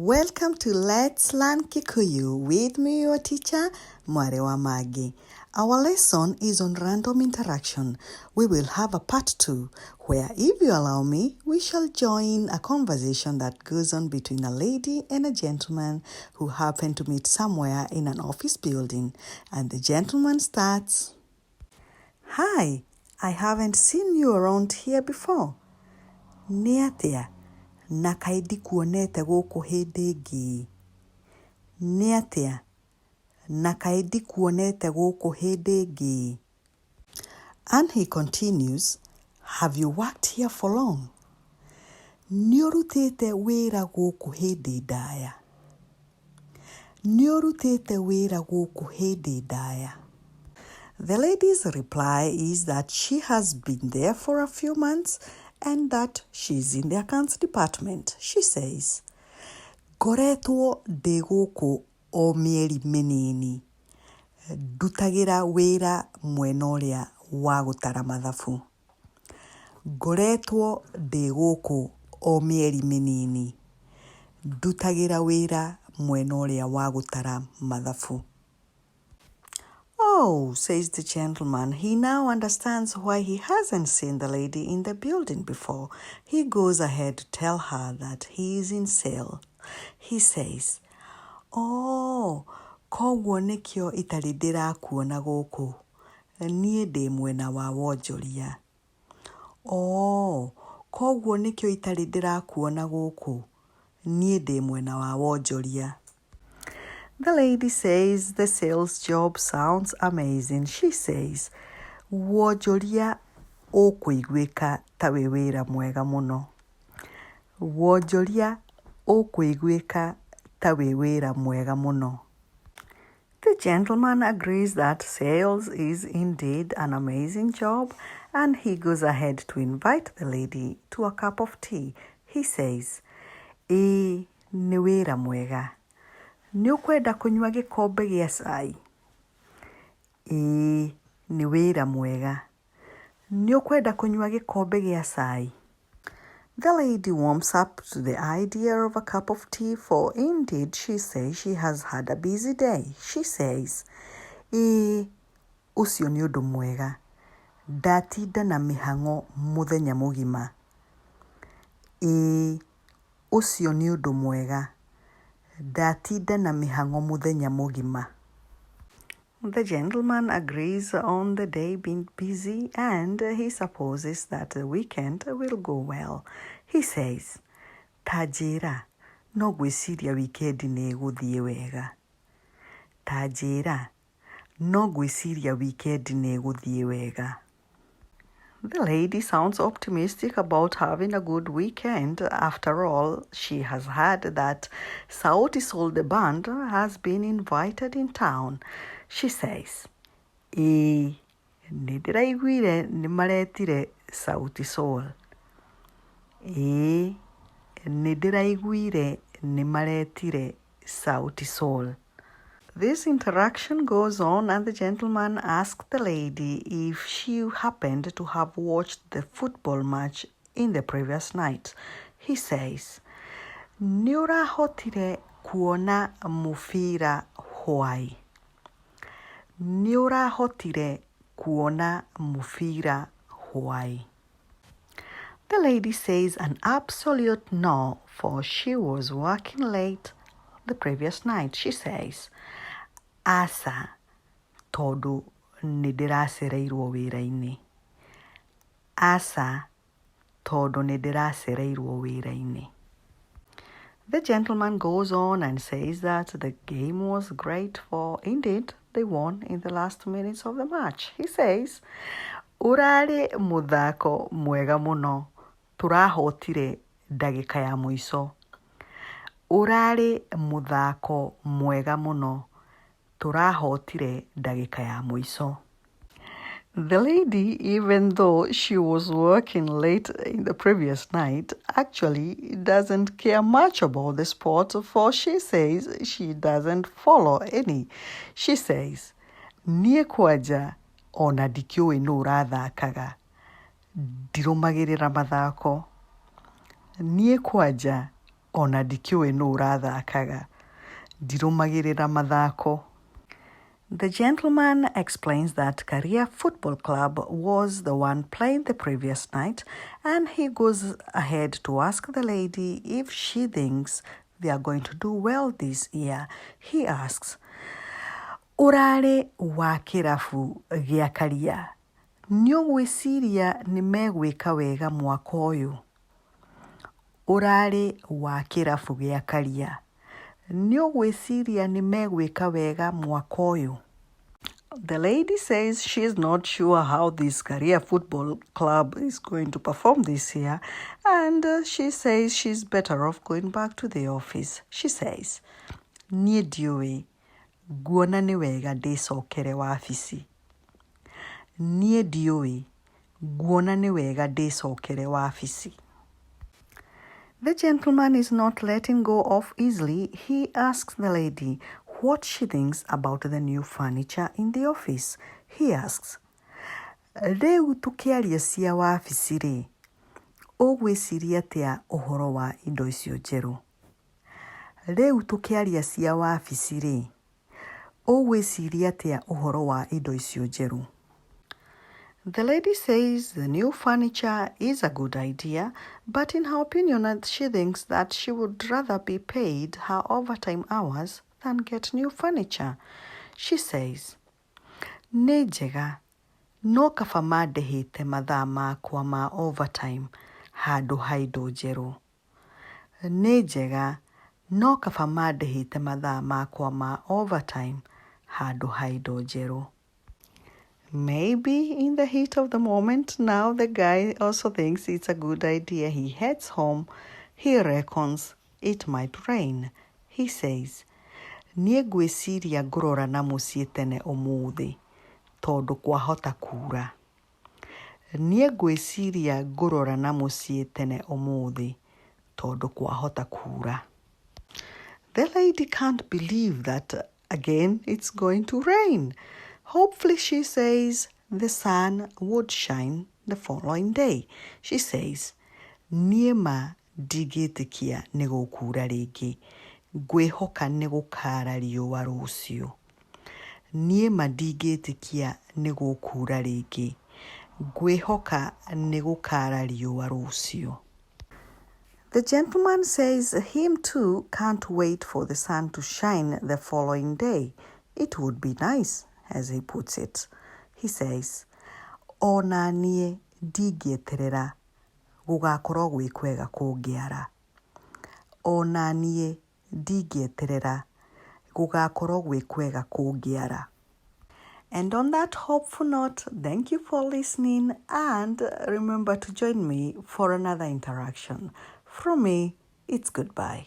Welcome to Let's Learn Kikuyu with me, your teacher, Mwarewa Magi. Our lesson is on random interaction. We will have a part 2 where, if you allow me, we shall join a conversation that goes on between a lady and a gentleman who happen to meet somewhere in an office building. And the gentleman starts, "Hi, I haven't seen you around here before. Nĩatĩa? Na kaĩ ndikuonete gũkũ hĩndĩ ĩngĩ. Nĩatĩa? Na kaĩ ndikuonete gũkũ hĩndĩ ĩngĩ." And he continues, "Have you worked here for long? Nĩũrutĩte wĩra gũkũ hĩndĩ ndaya. Nĩũrutĩte wĩra gũkũ hĩndĩ ndaya." The lady's reply is that she has been there for a few months and that she's in the accounts department. She says, "Ngoretwo ndĩ gũkũ o mĩeri mĩnini. Ndutagĩra wĩra mwena ũrĩa wa gũtara mathabu. Ngoretwo ndĩ gũkũ o mĩeri mĩnini. Ndutagĩra wĩra mwena ũrĩa wa gũtara mathabu." "Oh," says the gentleman. He now understands why he hasn't seen the lady in the building before. He goes ahead to tell her that he is in sale. He says, "Oh, koguo nĩkĩo itarĩ ndĩrakuona gũkũ. Niĩ ndĩ mwena wa wonjoria. Oh, koguo nĩkĩo itarĩ ndĩrakuona gũkũ. Niĩ ndĩ mwena wa wonjoria." The lady says the sales job sounds amazing. She says, "Wonjoria ũkũiguĩka ta wĩ wĩra mwega mũno. Wonjoria ũkũiguĩka ta wĩ wĩra mwega mũno." The gentleman agrees that sales is indeed an amazing job, and he goes ahead to invite the lady to a cup of tea. He says, "Ĩĩ, nĩ wĩra mwega. Nĩ ũkwenda kũnyua gĩkombe gĩa cai?" "Ĩĩ, nĩ wĩra mwega. Nĩ ũkwenda kũnyua gĩkombe gĩa cai?" The lady warms up to the idea of a cup of tea, for indeed she says she has had a busy day. She says, "Ĩĩ, ũcio nĩ ũndũ mwega. Ndatinda na mĩhang'o mũthenya mũgima." "Ĩĩ, ũcio nĩ ũndũ mwega. Ndatinda na mĩhang'o mũthenya mũgima." The gentleman agrees on the day being busy and he supposes that the weekend will go well. He says, "Ta njĩra, no ngwĩciria wikendi nĩ ĩgũthiĩ wega. Ta njĩra, no ngwĩciria wikendi nĩ ĩgũthiĩ wega." The lady sounds optimistic about having a good weekend. After all, she has heard that Sauti Sol the band has been invited in town. She says, "Ĩĩ, nĩ ndĩraiguire nĩ maretire Sauti Sol. Ĩĩ, nĩ ndĩraiguire nĩ maretire Sauti Sol." This interaction goes on and the gentleman asked the lady if she happened to have watched the football match in the previous night. He says, "Nĩ ũrahotire kuona mũbira hwaĩ? Nĩ ũrahotire kuona mũbira hwaĩ?" The lady says an absolute no, for she was working late the previous night. She says, "Aca, tondũ nĩ ndĩracereirwo wĩra-inĩ. Aca, tondũ nĩ ndĩracereirwo wĩra-inĩ." The gentleman goes on and says that the game was great, for indeed they won in the last minutes of the match. He says, "Ũrarĩ mũthako mwega mũno. Tũrahotire ndagĩka ya mũico. Ũrarĩ mũthako mwega mũno. Tũrahotire ndagĩka ya mũico." The lady, even though she was working late in the previous night, actually doesn't care much about the sport, for she says she doesn't follow any. She says, "Niĩ kwanja ona ndikĩũĩ nũ ũrathakaga. Ndirũmagĩrĩra mathako. Niĩ kwanja ona ndikiũĩ nũ ũrathakaga, ndirũmagĩrĩra mathako. The gentleman explains that Career Football Club was the one playing the previous night, and he goes ahead to ask the lady if she thinks they are going to do well this year. He asks, "Ũrarĩ wa kĩrabu gĩa Career, nĩ ũgwĩciria nĩ megwĩka wega mwaka ũyũ?" Ũrarĩ wa kĩrabu gĩa Career, nĩ ũgwĩciria nĩ megwĩka wega mwaka ũyũ? The lady says she's not sure how this Career Football Club is going to perform this year, and she says she's better off going back to the office. She says, "Niĩ ndiũĩ, nguona nĩ wega ndĩcokere wabici." Niĩ ndiũĩ, nguona nĩ wega ndĩcokere wabici. The gentleman is not letting go off easily. He asks the lady what she thinks about the new furniture in the office. He asks, "Rĩu tũkĩaria cia wabici rĩ, ũgwĩciria atĩa ũhoro wa indo icio njerũ?" Rĩu tũkĩaria cia wabici rĩ, ũgwĩciria atĩa ũhoro wa indo icio njerũ? The lady says the new furniture is a good idea, but in her opinion, she thinks that she would rather be paid her overtime hours than get new furniture. She says, "Nĩ njega, no kaba mandĩhĩte mathaa makwa ma overtime handũ ha indo njerũ." Nĩ njega, no kaba mandĩhĩte mathaa makwa ma overtime handũ ha indo njerũ. Maybe in the heat of the moment, now the guy also thinks it's a good idea. He heads home. He reckons it might rain. He says, "Niĩ ngwĩciria ngũrora na mũciĩ tene ũmũthĩ, tondũ kwahota kuura." Niĩ ngwĩciria ngũrora na mũciĩ tene ũmũthĩ, tondũ kwahota kuura. The lady can't believe that again it's going to rain. Hopefully, she says, the sun would shine the following day. She says, "Niĩ ma ndigĩtĩkia nĩ gũkuura rĩngĩ. Ngwĩhoka nĩ gũkaara riũa rũciũ." Niĩ ma ndigĩtĩkia nĩ gũkuura rĩngĩ. Ngwĩhoka nĩ gũkaara riũa rũciũ. The gentleman says him too can't wait for the sun to shine the following day. It would be nice, as he puts it. He says, "Ona niĩ ndingĩeterera, gũgakorwo gwĩ kwega kũngĩara." Ona niĩ ndingĩeterera, gũgakorwo gwĩ kwega kũngĩara. And on that hopeful note, thank you for listening, and remember to join me for another interaction. From me, it's goodbye.